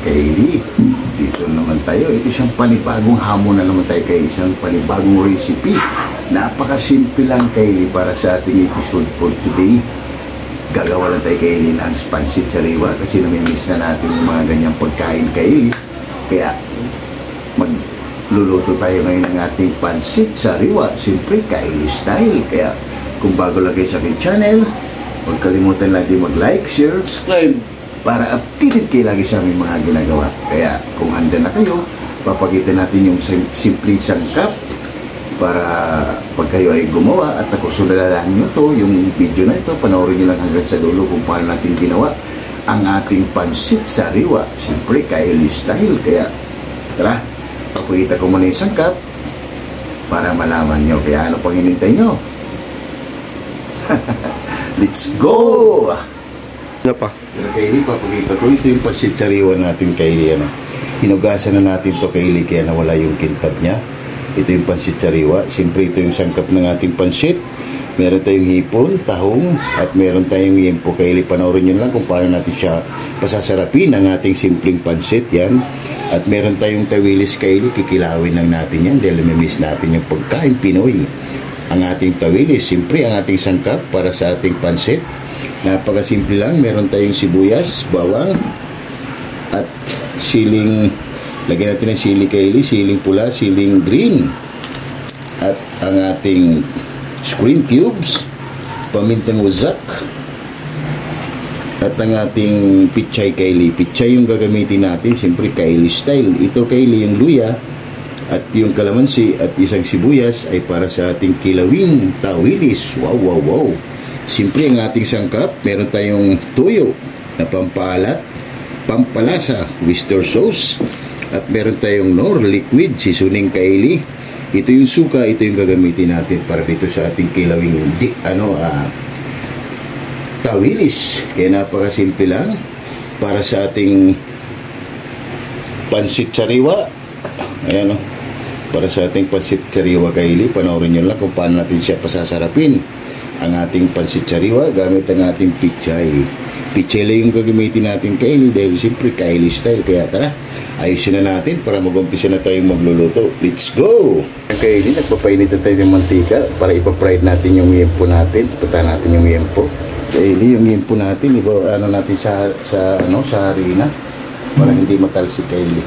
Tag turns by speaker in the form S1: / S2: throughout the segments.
S1: mga kaili, dito naman tayo. Ito isang panibagong hamon na naman tayo kay isang panibagong recipe. Napakasimple lang kaili para sa ating episode for today. Gagawa lang tayo kaili ng pansit sariwa kasi namimiss na natin yung mga ganyang pagkain kaili. Kaya magluluto tayo ngayon ng ating pansit sariwa, siyempre kaili style. Kaya kung bago lang kayo sa aking channel, huwag kalimutan lang din mag-like, share, subscribe para updated kayo lagi sa aming mga ginagawa. Kaya kung handa na kayo, papakita natin yung simpleng sangkap para pag kayo ay gumawa at ako sundalan nyo to, yung video na ito, panoorin nyo lang hanggang sa dulo kung paano natin ginawa ang ating pansit sariwa. Siyempre, kaili style. Kaya tara, papakita ko muna yung sangkap para malaman nyo. Kaya ano pang hinintay nyo? Let's go!
S2: Ano pa?
S1: Kaili, papakita ko. Ito yung pansit sariwa natin, kaili. Hinugasan na natin to kaili, kaya nawala yung kintab niya. Ito yung pansit sariwa. Siyempre, ito yung sangkap ng ating pansit. Meron tayong hipon, tahong, at meron tayong yempo, kaili. Panoorin nyo lang kung paano natin siya pasasarapin ang ating simpleng pansit. Yan. At meron tayong tawilis, kaili. Kikilawin lang natin yan dahil namimiss natin yung pagkain Pinoy. Ang ating tawilis, siyempre ang ating sangkap para sa ating pansit. Napakasimple lang, meron tayong sibuyas, bawang, at siling, lagyan natin ng sili kaili, siling pula, siling green, at ang ating screen cubes, pamintang uzak, at ang ating pichay kaili. Pichay yung gagamitin natin, siyempre kaili style. Ito kaili yung luya, at yung kalamansi at isang sibuyas ay para sa ating kilawing tawilis. Wow, wow, wow. Siyempre ang ating sangkap, meron tayong tuyo na pampalat, pampalasa, Worcester sauce, at meron tayong Knorr liquid seasoning kaili. Ito yung suka, ito yung gagamitin natin para dito sa ating kilawing tawilis. Kaya napakasimple lang para sa ating pansit sariwa. Ayan, para sa ating pansit sariwa kaili, panoorin nyo lang kung paano natin siya pasasarapin. Ang ating pansit sariwa gamit ang ating pichay. Pichay lang yung gagamitin natin kaili dahil siyempre kaili style. Kaya tara, ayusin na natin para mag-umpisa na tayong magluluto. Let's go! Kaili, nagpapainit na tayo ng mantika para ipapride natin yung yempo natin. Pata natin yung yempo. Kaili, yung yempo natin, ano natin sa harina para hindi matalsik kaili.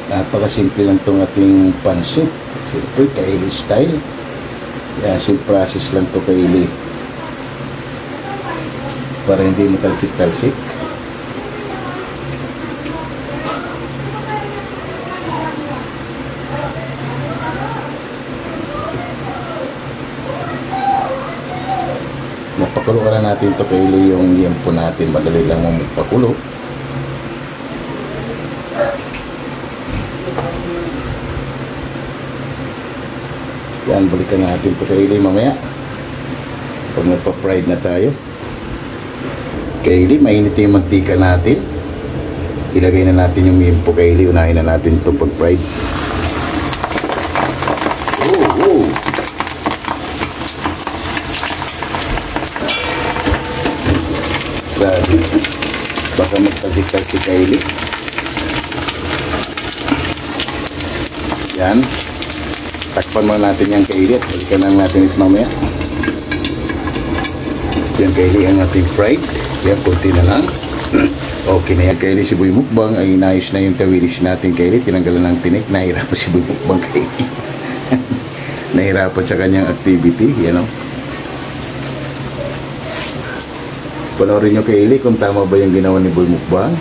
S1: Napakasimple lang itong ating pansit. Siyempre, kaili style. Kaya simple process lang ito kaili. Para hindi matalsik-talsik. Mapakuluan na natin ito kaili yung yempo natin. Madali lang mong magpakulo. Yan, balikan natin ito kaili mamaya pag nagpa-fried na tayo. Kaili, mainit yung mantika natin. Ilagay na natin yung yempo kaili. Unahin na natin itong pag-fried. Grabe, baka magtasik-tasik kaili. Yan, takpan mo natin yung kaili at balikan lang natin ito mamaya. Yan kaili ang ating fried. Yan, kunti na lang. Okay na yan kaili. Si Boy Mukbang ay inayos na yung tawilis natin kaili. Tinanggalan ng tinik. Nahirapan si Boy Mukbang kaili. Nahirapan sa kanyang activity. Yan o. Panoorin nyo kaili kung tama ba yung ginawa ni Boy Mukbang.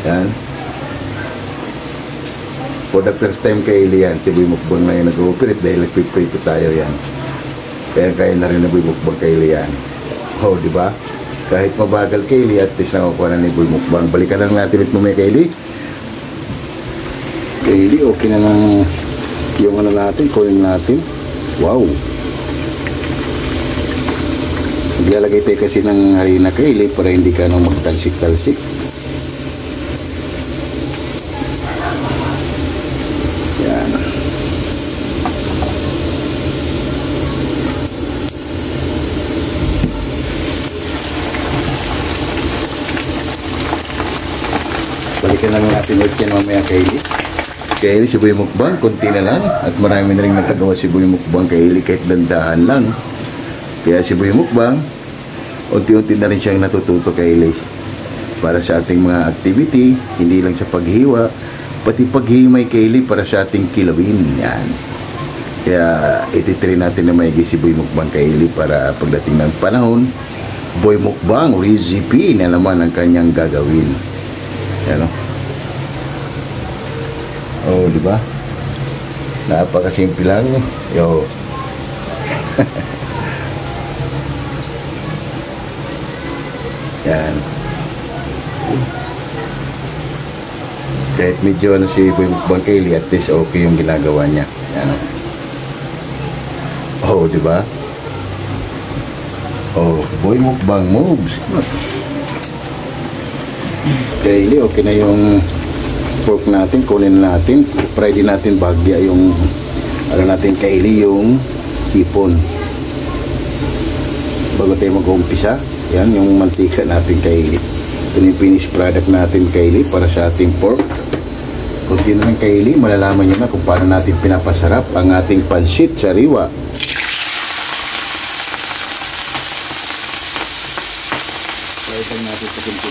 S1: Yan. For the first time kaili yan, si Boy Mukbang na yung nag-ooperate dahil nagpiprito tayo yan. Kaya na rin na Boy Mukbang kaili yan. Oh, di ba? Kahit mabagal kaili, at least nakukuha na ni Boy Mukbang. Balikan lang natin ito may kaili. Kaili, okay na lang yung ano natin, kunin natin. Wow! Ilalagay tayo kasi ng harina kaili para hindi ka nang magtalsik-talsik. balikan lang natin ulit yan mamaya Kylie. Kylie, si Boy Mukbang, konti na lang. At marami na rin nagagawa si Boy Mukbang Kylie kahit dandaan lang. Kaya si Boy Mukbang, unti-unti na rin siyang natututo Kylie. Para sa ating mga activity, hindi lang sa paghiwa, pati paghimay Kylie para sa ating kilawin. Yan. Kaya ititry natin na maigi si Boy Mukbang Kylie para pagdating ng panahon, Boy Mukbang recipe na naman ang kanyang gagawin. Yan o. Oh, di ba? Napakasimple lang. Yo. Yan. Kahit medyo ano si Boy Mukbang Kylie, at least okay yung ginagawa niya. Yan o. Oh, di ba? Oh, Boy Mukbang moves. Kylie, okay na yung pork natin. Kunin natin. Fry din natin bagya yung ano natin Kylie, yung hipon. Bago tayo mag-umpisa, yan yung mantika natin Kylie. Ito yung finished product natin Kylie para sa ating pork. Kunti na lang Kylie, malalaman nyo na kung paano natin pinapasarap ang ating pansit sariwa. Pwede natin sa kunti.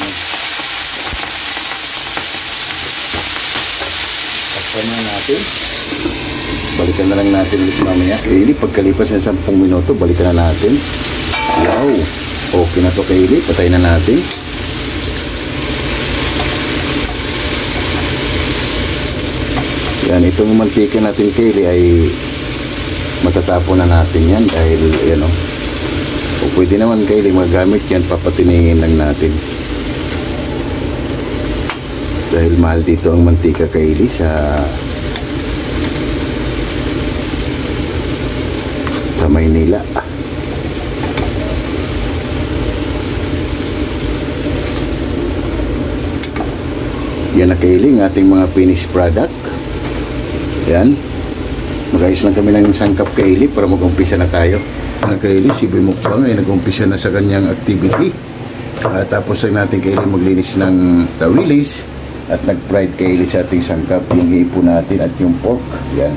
S1: Takpan na natin. Balikan na lang natin ulit mamaya. Kylie, pagkalipas ng 10 minuto, balikan na natin. Wow! Okay na to Kylie. Patay na natin. Yan, itong mantika natin Kylie ay matatapon na natin yan dahil yan o. O pwede naman Kylie magamit yan, papatiningin lang natin. Dahil mahal dito ang mantika Kylie sa Maynila. Yan na Kylie, ang ating mga finished product. Yan. Mag-ayos lang kami ng sangkap Kylie para mag-umpisa na tayo. Kylie, si Boy Mukbang ay nag-umpisa na sa kanyang activity. Tapos lang natin Kylie maglinis ng tawilis at nag-fried Kylie sa ating sangkap, yung hipo natin at yung pork. Yan.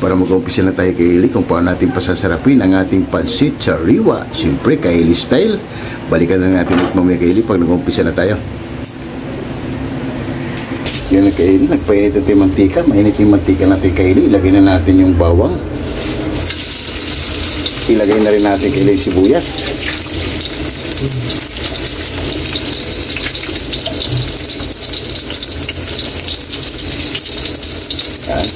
S1: Para mag-umpisa na tayo Kylie kung paano natin pasasarapin ang ating pansit sariwa. Siyempre Kylie style. Balikan na natin ulit mamaya Kylie pag nag-umpisa na tayo. Yan na Kylie, nagpainit natin yung mantika. Mainit yung mantika natin Kylie. Ilagay na natin yung bawang. Ilagay na rin natin Kylie sibuyas. Yan.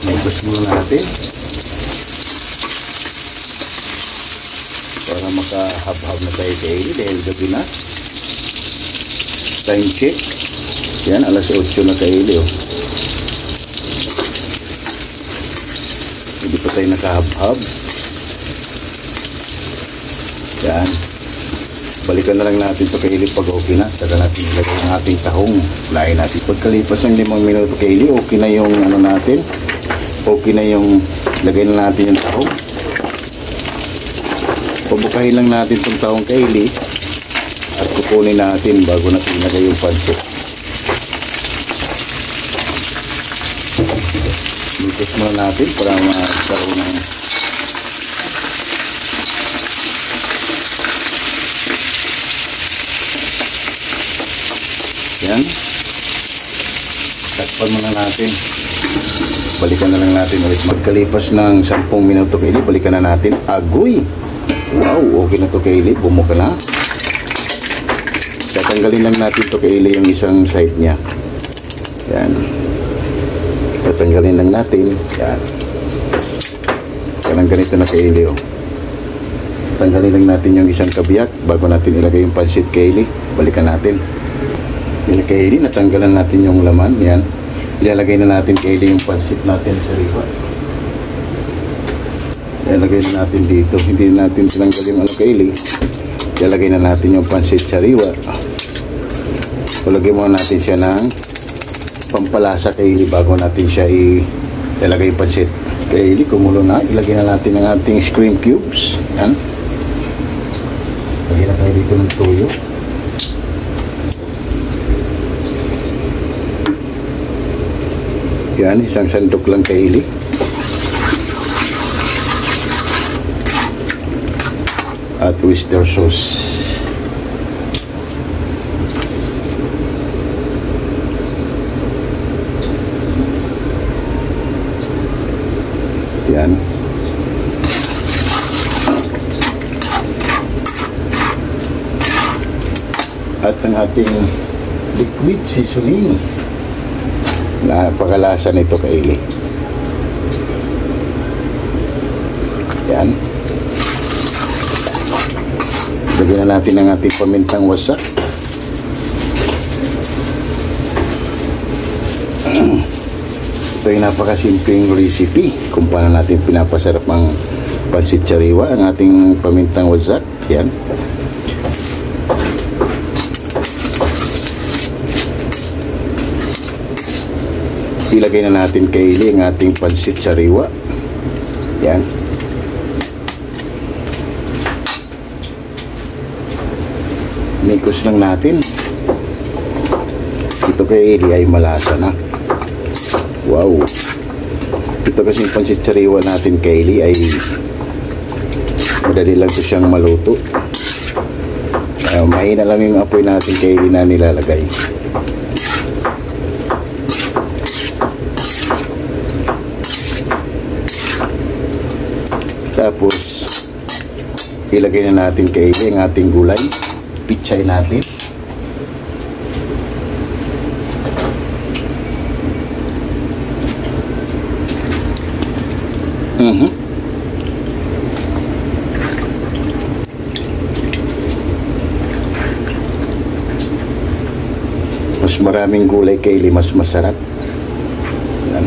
S1: Naibas muna natin para makahab-hab na tayo Kylie dahil gabi na. Time check. Yan, alas 8 na Kylie oh. Hindi pa tayo nakahab-hab. Yan. Balikan na lang natin ito Kylie pag okay na. Taga natin ilagay ng ating tahong. Lain natin. Pagkalipas ng 5 minuto Kylie, okay na yung ano natin. Okay na yung lagay na natin yung tahong. Pabukahin lang natin itong tahong Kylie at kukunin natin bago natin ilagay yung pansit. Lutos muna natin para magkaroon ng yan. Takpan muna natin. Balikan na lang natin ulit. Magkalipas ng 10 minuto Kylie, balikan na natin. Agoy! Wow, okay na to Kylie. Bumuka na. Tatanggalin lang natin to Kylie yung isang side niya. Yan. Tatanggalin lang natin. Yan. Kanang ganito na Kylie oh. Tanggalin lang natin yung isang kabiyak bago natin ilagay yung pansit Kylie. Balikan natin. Yan Kylie, natanggalan natin yung laman. Yan. Ilalagay na natin Kylie yung pansit natin sa riwa. Ilalagay na natin dito. Hindi natin tinanggal yung ano Kylie. Ilalagay na natin yung pansit sariwa. Ilagay muna natin siya ng pampalasa Kylie bago natin siya ilalagay yung pansit. Kylie, kumulo na. Ilagay na natin ang ating cream cubes. Yan. Lagay na tayo dito ng toyo. Yan, isang sandok lang Kaylee. At oyster sauce. Yan. At ang ating liquid seasoning. Napakalasa nito Kaylee. Yan. Lagyan na natin ang ating pamintang wasak. Ito ay napakasimpleng recipe kung paano natin pinapasarap ang pansit sariwa, ang ating pamintang wasak. Yan. Ilagay na natin Kaylee ang ating pansit sariwa. Yan. Mikos lang natin. Ito Kaylee ay malasa na. Wow. Ito kasi pansit sariwa natin Kaylee ay madali lang ito siyang maluto. Mahina lang yung apoy natin Kaylee na nilalagay. Tapos ilagay na natin Kaylee ang ating gulay. Pichay natin. Mas maraming gulay Kaylee, mas masarap. Yan.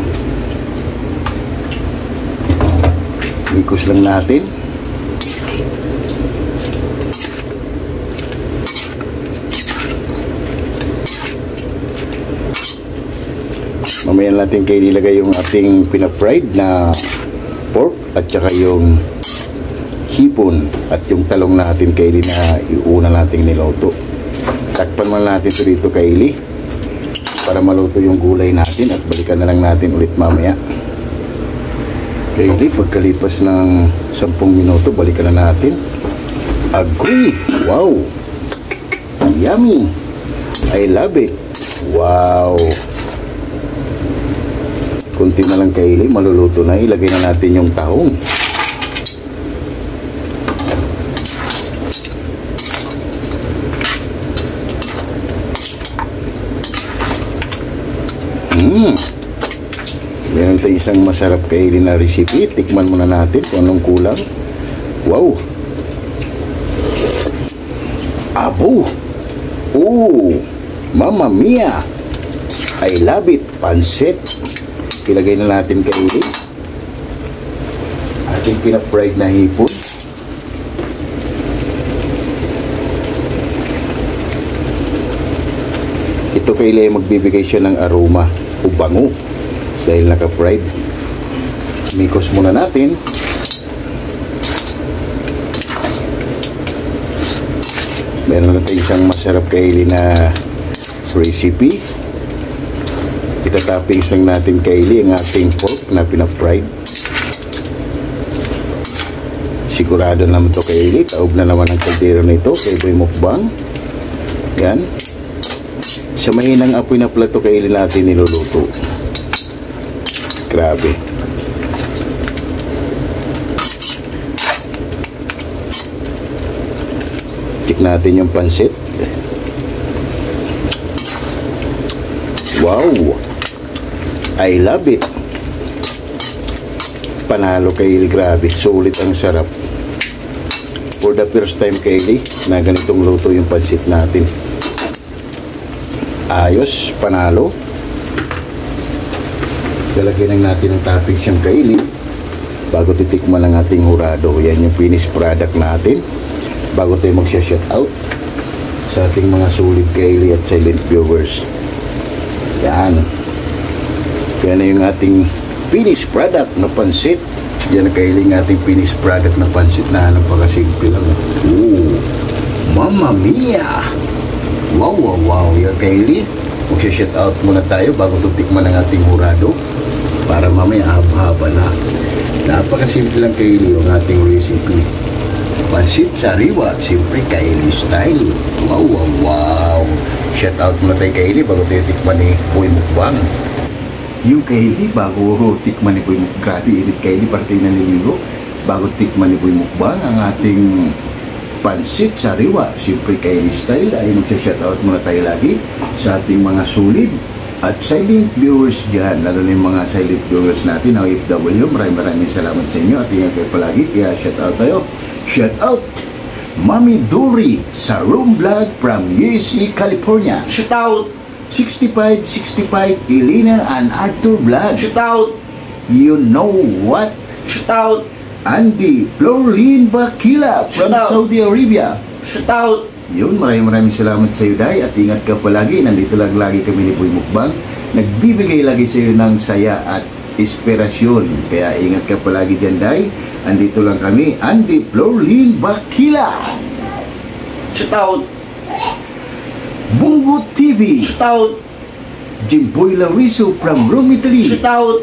S1: Mikos lang natin. Mamaya natin Kaylee ilagay yung ating pina-fried na pork at saka yung hipon at yung talong natin Kaylee na iuna nating niluto. Takpan man natin ito dito Kaylee para maluto yung gulay natin at balikan na lang natin ulit mamaya. Kaylee, pagkalipas ng 10 minuto balikan na natin. Agree! Wow! Yummy! I love it! Wow! Kunti na lang Kaylee, maluluto na. Ilagay na natin yung tahong. Meron tayong isang masarap Kaylee na recipe. Tikman muna natin kung anong kulang. Wow! Abo! Oh! Mamma mia! I love it! Pansit! Ilagay na natin Kaylee ating pina-fried na hipon. Ito Kaylee magbibigay siya ng aroma o bango dahil naka-fried. Mikos muna natin. Meron natin isang masarap Kaylee na recipe. Itatappings lang natin Kaylee ang ating pork na pina-fried. Sigurado naman ito Kaylee. Taob na naman ang kaldero nito kay Boy Mukbang. Yan. Sa mahinang apoy na plato Kaylee natin niluluto. Grabe. Check natin yung pansit. Wow! I love it. Panalo Kaylee, grabe. Sulit ang sarap. For the first time Kaylee na ganitong luto yung pansit natin. Ayos, panalo. Lalagyan natin ng toppings yung Kaylee bago titikman ang ating hurado. Yan yung finished product natin bago tayo magsha-shout out sa ating mga sulit Kaylee at silent viewers. Yan. Yan na yung ating finished product na pansit. Yan na Kaylee ng ating finished product na pansit na napakasimple lang. Ooh, Mamma mia! Wow, wow, wow. Yan Kaylee. Mag-shout out muna tayo bago tutikman ng ating murado para mamaya haba na. Napakasimple lang Kaylee yung ating recipe. Pansit sariwa, siyempre Kaylee style. Wow, wow, wow. Shout out muna tayo Kaylee bago tayo tikman ni Boy Mukbang. Yung Kaylee bago tikman ni Boy Mukbang, grabe edit Kaylee para tayo naliligo. Bago tikman ni Boy Mukbang ang ating pansit sariwa, siyempre Kaylee style, ay magsha-shout out muna tayo lagi sa ating mga solid at silent viewers dyan, lalo na yung mga silent viewers natin na OFW. Maraming salamat sa inyo at ingat kayo palagi, kaya shout out tayo. Shout out Mami Dory sa Room Vlog from USA, California. Shout out 6565 Elena and Arthur Vlog. Shout out You Know What. Shout out Andy Florlin Bakila from Saudi Arabia. Shout out. Yun, maraming salamat sa iyo, Day, at ingat ka palagi. Nandito lang lagi kami ni Boy Mukbang. Nagbibigay lagi sa iyo ng saya at inspirasyon. Kaya ingat ka palagi dyan, Day. Andito lang kami, Andy Florlin Bakila. Shout out. Bungo TV. Shout out. Jimboy Lariso from Rome, Italy. Shout out.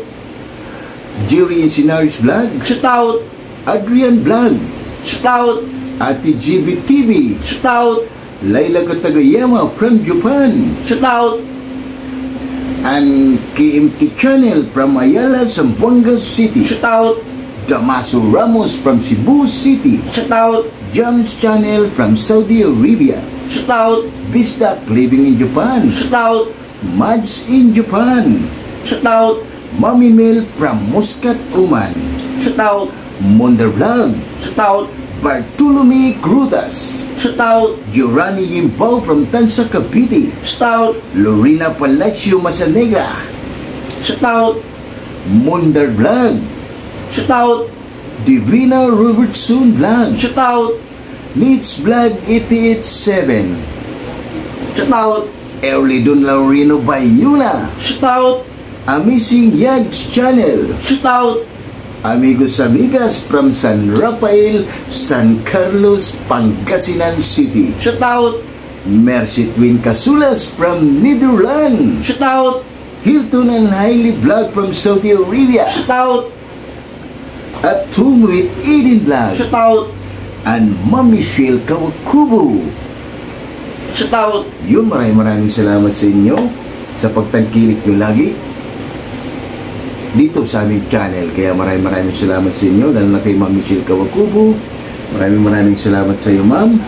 S1: Jerry Encinares Vlog. Shout out. Adrian Vlog. Shout out. Ate GB TV. Shout out. Laila Katagayama from Japan. Shout out. And KMT Channel from Ayala, Zamboanga City. Shout out. Damaso Ramos from Cebu City. Shout out. James Channel from Saudi Arabia. Shout out. Bisdak living in Japan. Shout out. Mads in Japan. Shout out. Mami Mel from Muscat, Oman. Shout out. Monder Vlog. Shout out. Bartolome Crudas. Shout out. Giorani Yimbao from Tansa, Cavite. Shout out. Lorena Palacio Masanegra. Shout out. Monder Vlog. Shout out. Divina Robertson Vlog. Shout out. Needs Vlog 887. Shout out. Erlidon Laurino Bayuna. Shout out. Amazing Yags Channel. Shout out. Amigos Amigas from San Rafael, San Carlos, Pangasinan City. Shout out. Mercy Twin Casulas from Netherlands. Shout out. Hilton and Hailey Vlog from Saudi Arabia. Shout out. At Home with Eden Vlog. Shout out. And Mami Michelle Kawakubo. Shout out. Yun, maraming salamat sa inyo sa pagtangkilik nyo lagi dito sa aming channel. Kaya maraming salamat sa inyo, lalo na kay Ma'am Michelle Kawakubo. Maraming salamat sa iyo, Ma'am.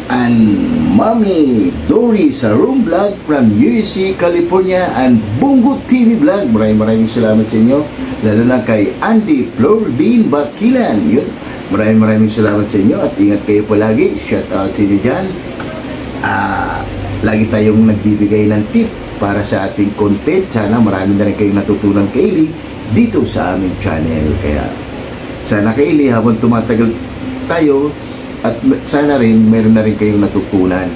S1: And Mami Dory sa Room Vlog from USA, California, and Bungo TV Vlog. Maraming salamat sa inyo, lalo na kay Andy Florlin Bakilan. Yun, maraming salamat sa inyo at ingat kayo palagi. Shout out sa inyo dyan. Lagi tayong nagbibigay ng tip para sa ating content. Sana marami na rin kayong natutunan, Kaylee, dito sa aming channel. Kaya sana, Kaylee, habang tumatagal tayo, at sana rin meron na rin kayong natutunan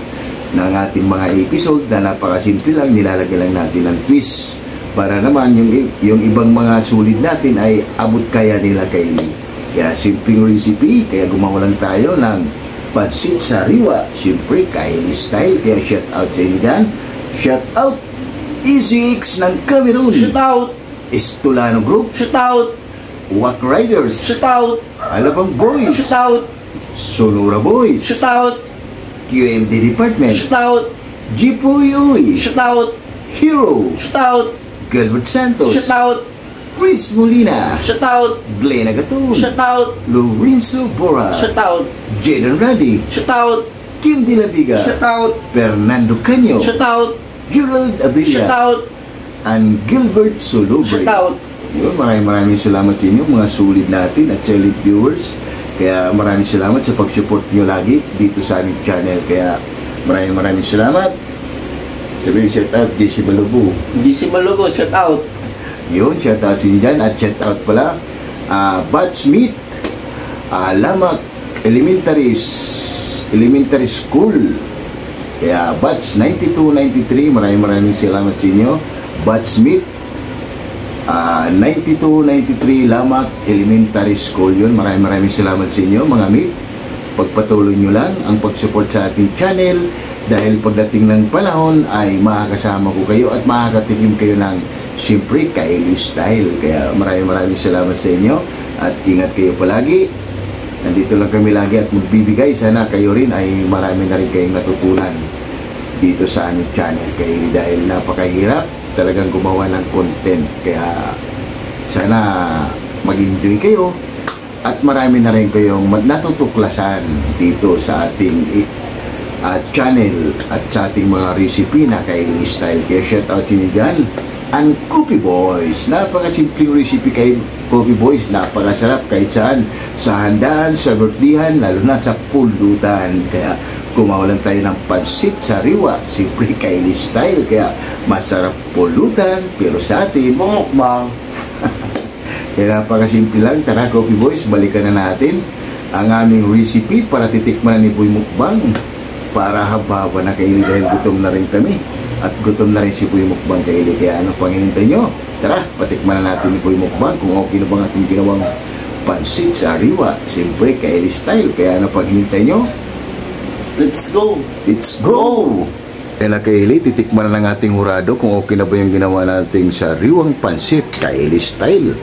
S1: ng ating mga episode na napakasimple lang, nilalagyan lang natin ng twist para naman yung ibang mga sulit natin ay abot kaya nila, Kaylee. Kaya simpleng recipe, kaya gumawa lang tayo ng pansit sariwa, siyempre Kaylee style. Kaya shout out sa inyo dyan. Shout out Easy X ng Cameroon. Shout out. Estolano Group. Shout out. Wack Riders. Shout out. Alabang Boys. Shout out. Sonora Boys. Shout out. QMD Department. Shout out. Jipoy. Shout out. Hero. Shout out. Gilbert Santos. Shout out. Chris Molina. Shout out. Glenn Agaton. Shout out. Lorenzo Bora. Shout out. Jaden Radic. Shout out. Kim De La Viga. Shout out. Fernando Canyo. Shout out. Gerald Abilla. Shout out. And Gilbert Solobre. Shout out. Yun, maraming salamat sa inyo, mga sulit natin at silent viewers. Kaya maraming salamat sa pag-support nyo lagi dito sa aming channel. Kaya maraming salamat. Sabihin, shout out JC Balogo. JC Balogo, shout out. Yun, shout out sa inyo dyan. At shout out pala Bud Smith, Lamak Elementary School. Kaya Bats 9293, maraming salamat sa inyo. Bats Smith 9293 Lamak Elementary School. Yun, maraming salamat sa inyo, mga meet. Pagpatuloy nyo lang ang pag-support sa ating channel. Dahil pagdating ng panahon ay makakasama ko kayo at makakatikim kayo ng siyempre Kylie Style. Kaya maraming salamat sa inyo at ingat kayo palagi. Nandito lang kami lagi at magbibigay. Sana kayo rin ay marami na rin kayong natutunan dito sa aming channel Kylie, dahil napakahirap talagang gumawa ng content. Kaya sana mag-enjoy kayo at marami na rin kayong natutuklasan dito sa ating channel at sa ating mga recipe na Kylie Style. Kaya shout out sa inyo dyan. And Coffee Boys, napakasimpleng recipe kay Coffee Boys, napakasarap kahit saan, sa handaan, sa birthdayan, lalo na sa pulutan. Kaya kumawalan tayo ng pansit sariwa, simple Kylie Style. Kaya masarap pulutan, pero sa atin mukbang. Kaya napakasimple lang. Tara Coffee Boys, balikan na natin ang aming recipe para titikman na ni Boy Mukbang. Para haba-haba na Kylie, dahil gutom na rin kami. At gutom na rin si Boy Mukbang Kylie. Kaya ano pang hinintay nyo? Tara, patikman na natin ni Boy Mukbang kung okay na bang ating ginawang pansit sariwa, simple Kylie Style. Kaya ano pang hinintay nyo?
S2: Let's go!
S1: Let's go! Kaya na Kylie, titikman na ng ating hurado kung okay na ba yung ginawa nating sariwang pansit Kylie Style.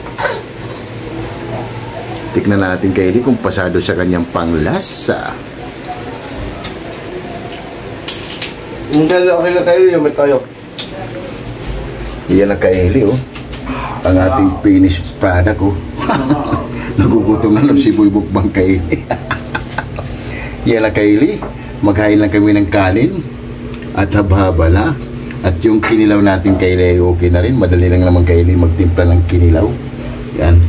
S1: Tiknan natin Kylie kung pasado sa kanyang panglasa.
S2: Hindi, okay na tayo, yaman tayo.
S1: Iyan na Kylie, oh. Ang ating finished product, oh. Nagugutom na si Boy Mukbang Kylie. Iyan na Kylie, maghain lang kami ng kanin at haba-haba na. At yung kinilaw natin Kylie ay okay na rin. Madali lang naman Kylie magtimpla ng kinilaw. Yan.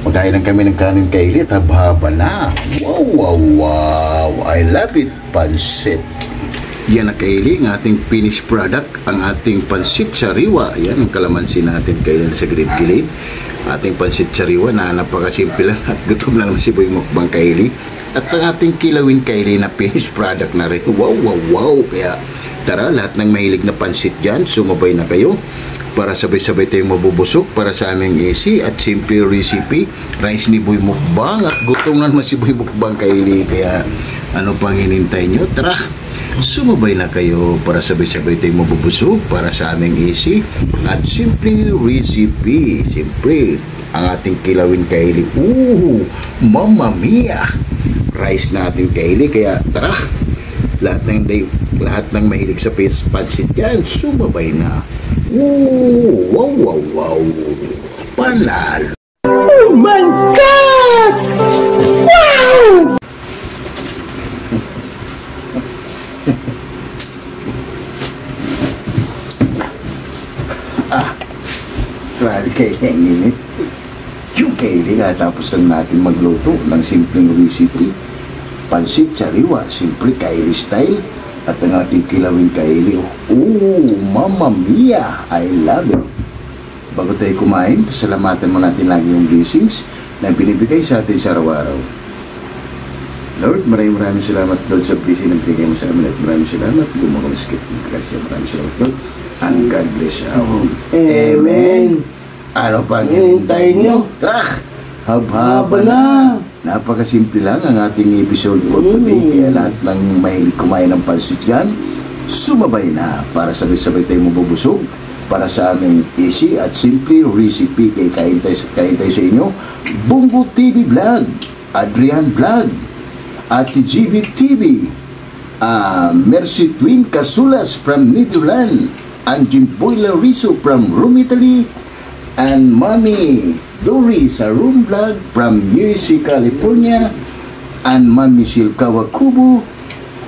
S1: Maghain lang kami ng kanin Kylie at haba-haba na. Wow, wow, wow. I love it, pansit. Yan na Kylie, ang ating finished product, ang ating pansit sariwa. Yan ang kalamansi natin Kylie sa gilid-gilid. Ating pansit sariwa na napakasimple lang at gutom lang naman si Boy Mukbang Kylie. At ang ating kilawin Kylie na finished product na rin. Wow, wow, wow. Kaya tara, lahat ng mahilig na pansit dyan, sumabay na kayo para sabay-sabay tayong mabubusog para sa aming easy at simple recipe. Rice ni Boy Mukbang at gutom na naman si Boy Mukbang Kylie. Kaya ano pang hinintay nyo? Tara, sumabay na kayo para sabay-sabay tayong mabubusog para sa aming easy at simple recipe. Simple ang ating kilawin Kylie. Mamma mia! Rice natin Kylie. Kaya tara, lahat ng mahilig sa pansit yan, sumabay na. Wow, wow, wow. Panalo.
S2: Oh my God! Wow!
S1: Grabe Kylie, ang init. Yung Kylie nga, tapos lang natin magluto ng simpleng recipe. Pansit sariwa, simple Kylie Style. At ang ating kilawin Kylie. Mamma mia! I love it. Bago tayo kumain, pasalamatan mo natin lagi yung blessings na binibigay sa atin sa araw-araw. Lord, maraming salamat Lord sa blessing na binigay mo sa amin at maraming salamat. Gumagamaskip ng grasya. Maraming salamat Lord. And God bless you.
S2: Amen.
S1: Ano pang
S2: hinintay nyo?
S1: Tara! Haba na! Napakasimple lang ang ating episode for today. Kaya lahat ng mahilig kumain ng pansit yan, sumabay na para sabay-sabay tayong mabubusog para sa aming easy at simple recipe. Kaya kain tayo sa inyo. Bongo TV Vlog, Adrian Vlog, Ate GB TV, Mercy Twin Casulas from Netherlands, and Jimboy Lariso from Rome, Italy, and Mami Dory sa Room Vlog from USA, California, and Mami Michelle Kawakubo,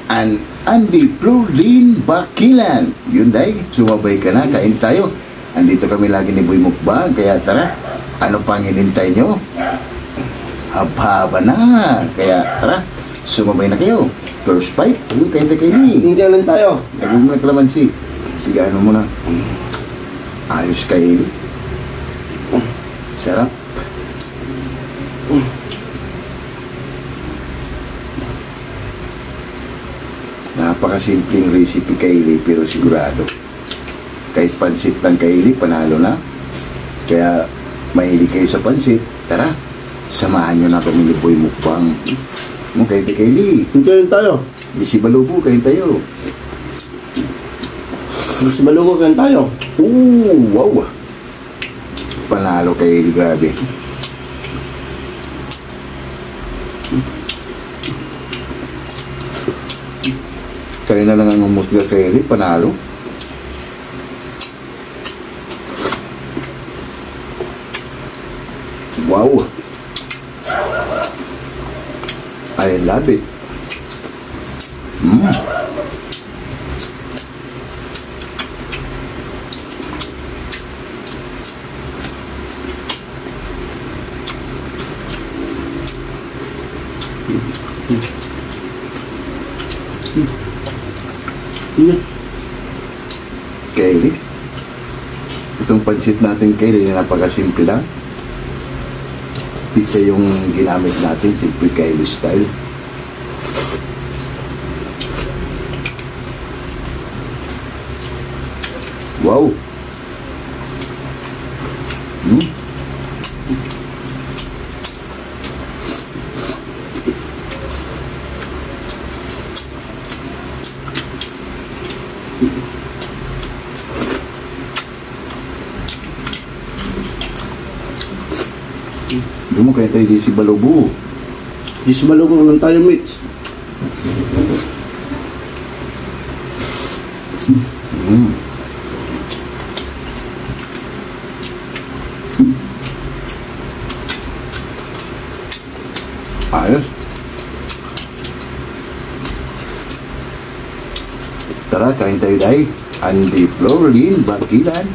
S1: and Andy Florlin Bakilan. Yun day, sumabay ka na, kain tayo. Andito kami lagi ni Boy Mukbang, kaya tara, ano pang hinintay nyo? Haba na, kaya tara, sumabay na kayo. First bite, kain tayo Kylie.
S2: Hintay lang tayo.
S1: Lagyan mo na kalamansi. Sige, ano mo na. Ayos Kylie. Sarap. Napakasimpleng recipe Kylie, pero sigurado kahit pansit lang Kylie, panalo na. Kaya mahilig kayo sa pansit, tara, samahan nyo na kami ni Boy Mukbang. Kylie.
S2: Hintay lang tayo.
S1: Di si Balubo, kain tayo.
S2: Mas malugo kayo tayo.
S1: Wow. Panalo kay Eli, grabe. Kayo na lang ang umusga kay Eli, panalo. Wow. I love it. Kaylee, itong pansit natin, Kaylee, napakasimple lang. Pizza yung ginamit natin, simple Kaylee style. Wow. Doon mo kaya tayo di si Balubo.
S2: Di si malugo lang tayo, Mitch.
S1: Ayos. Tara, kain tayo, Day. Andy Florlin, Bakilan.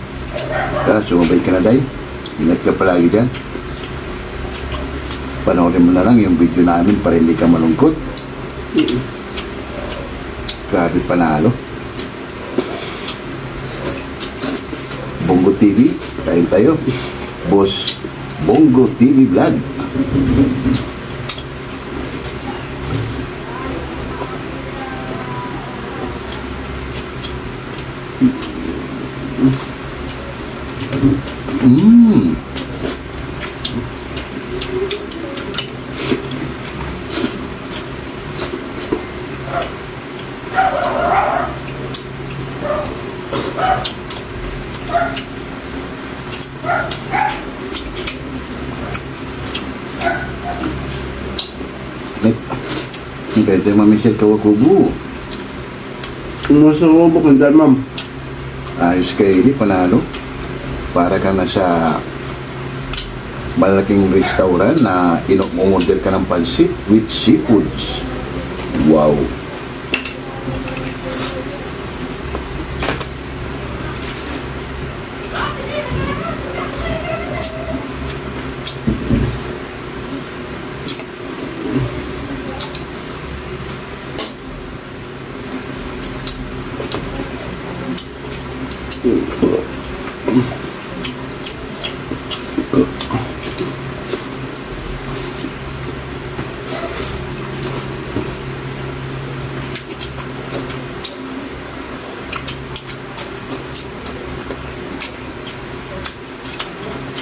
S1: Tara, sumabay ka na, Day. Ingat ka palagi dyan. Panoorin mo na lang yung video namin para hindi ka malungkot. Grabe, panalo. Bongo TV, kain tayo. Boss Bongo TV Vlog. Pwede mamisir Kawakubo.
S2: Umuso ko ba kung dahil, ma'am?
S1: Ayos kayo, panalo. Para ka na sa malaking restaurant na umorder ka ng pansit with seafoods. Wow.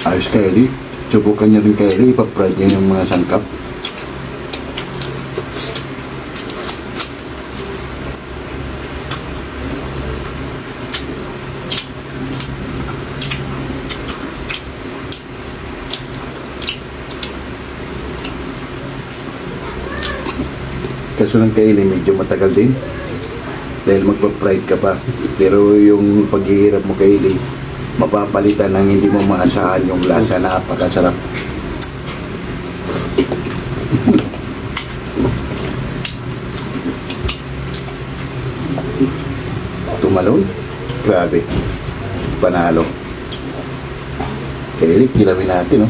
S1: Ayos kay Eli. Subukan niyo rin kay Eli. Ipapride niya yung mga sangkap. Kaso lang kay Eli, medyo matagal din. Dahil magpa-pride ka pa. Pero yung paghihirap mo kay Eli, mapapalitan ng hindi mo maasahan yung lasa. Napakasarap. Tumalon? Grabe. Panalo. Kaya Eric, kilawin natin, no?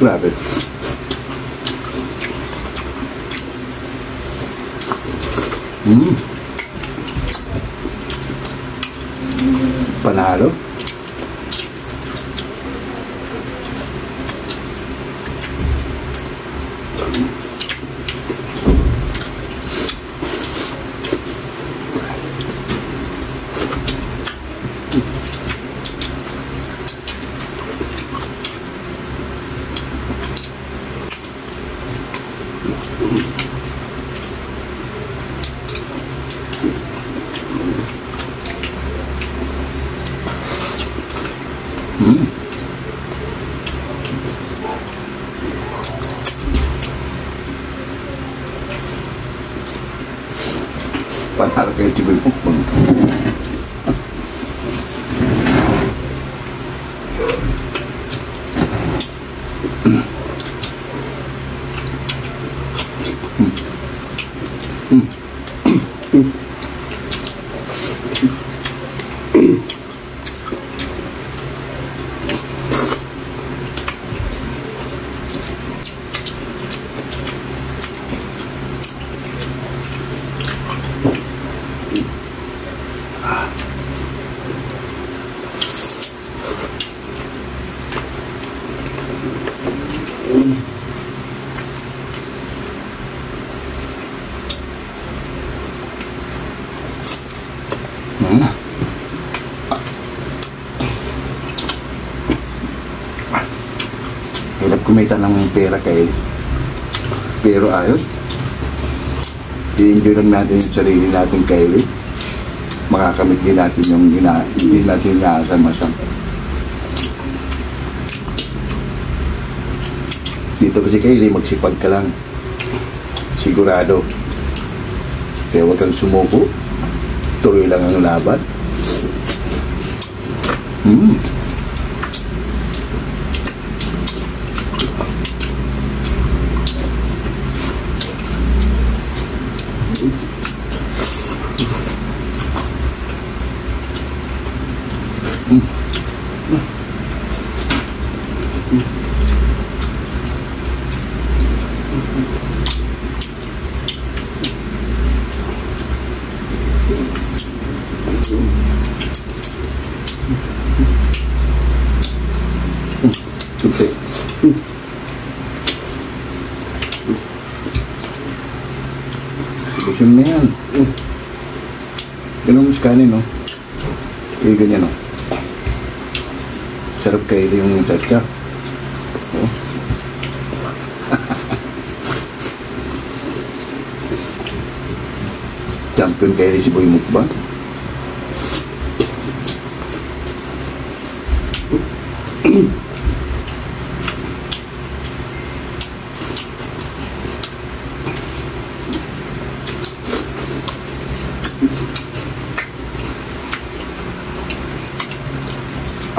S1: Grabe. Panalo. Panalo kayo si Boy Mukbang. Hirap kumita ng pera kayo. Pero ayos. I-enjoy lang natin yung sarili natin kayo. Makakamit din natin yung hindi natin inaasam-asam. Dito kasi kayo, magsipag ka lang. Sigurado. Kaya huwag kang sumuko. Tuloy lang ang laban. Okay. Gusto mo yan. Ganun mas kanin, no? Eh, ganyan, no? Sarap kayo yung tatka. Oh. Champion kayo si Boy Mukbang.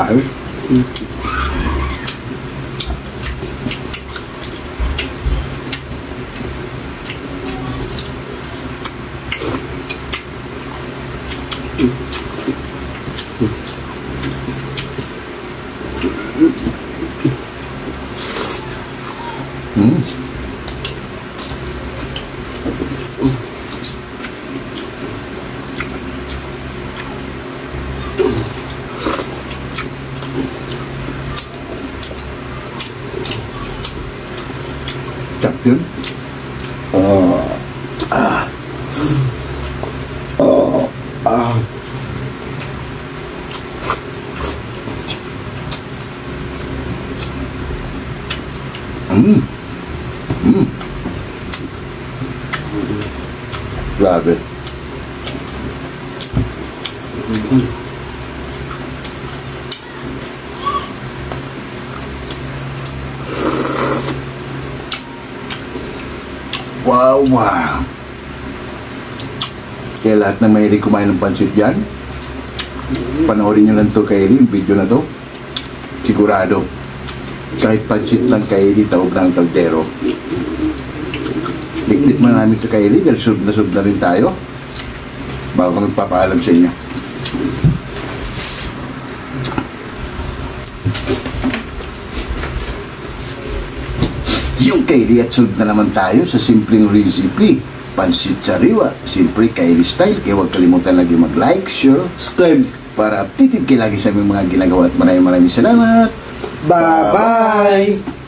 S1: Ayos. Champion. Grabe. Wow, wow. Kaya lahat ng mahilig kumain ng pansit dyan, panoorin nyo lang to kay Eli, yung video na to. Sigurado, kahit pansit lang kay Eli, taob ng kaldero. Dikdik man namin ito kay Eli, dahil sub na rin tayo. Bago kami papaalam sa inyo. Yung kay Eli at sub na naman tayo sa simpleng recipe. Pansit sariwa, siyempre Kylie style. Kaya huwag kalimutan lagi mag-like, share, subscribe para updated kayo lagi sa aming mga ginagawa at maraming salamat. Bye-bye!